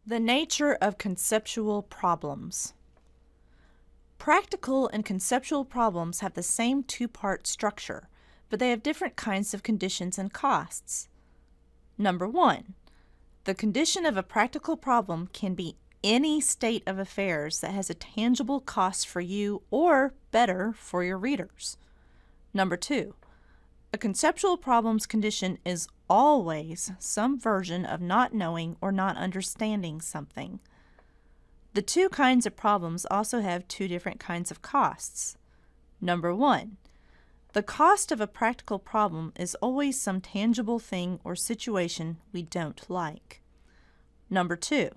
The nature of conceptual problems. Practical and conceptual problems have the same two-part structure, but they have different kinds of conditions and costs. Number 1. The condition of a practical problem can be any state of affairs that has a tangible cost for you or, better, for your readers. Number 2. A conceptual problem's condition is always some version of not knowing or not understanding something. The two kinds of problems also have two different kinds of costs. Number 1. The cost of a practical problem is always some tangible thing or situation we don't like. Number 2.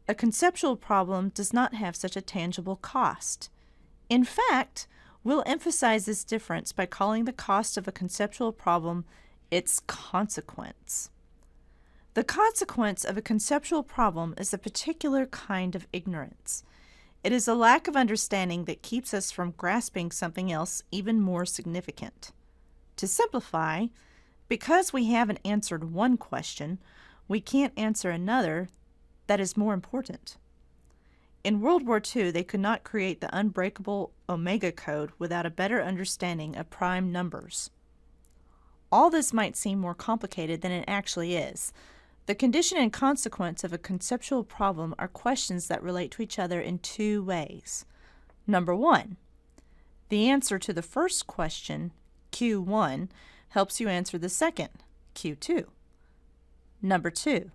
A conceptual problem does not have such a tangible cost. In fact, we'll emphasize this difference by calling the cost of a conceptual problem its consequence. The consequence of a conceptual problem is a particular kind of ignorance. It is a lack of understanding that keeps us from grasping something else even more significant. To simplify, because we haven't answered one question, we can't answer another that is more important. In World War II, they could not create the unbreakable Omega code without a better understanding of prime numbers. All this might seem more complicated than it actually is. The condition and consequence of a conceptual problem are questions that relate to each other in two ways. Number 1. The answer to the first question, Q1, helps you answer the second, Q2. Number 2.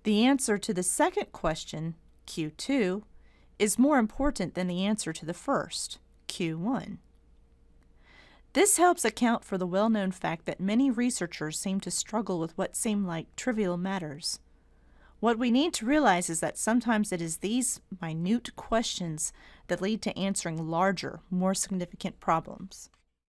The answer to the second question, Q2, is more important than the answer to the first, Q1. This helps account for the well-known fact that many researchers seem to struggle with what seem like trivial matters. What we need to realize is that sometimes it is these minute questions that lead to answering larger, more significant problems.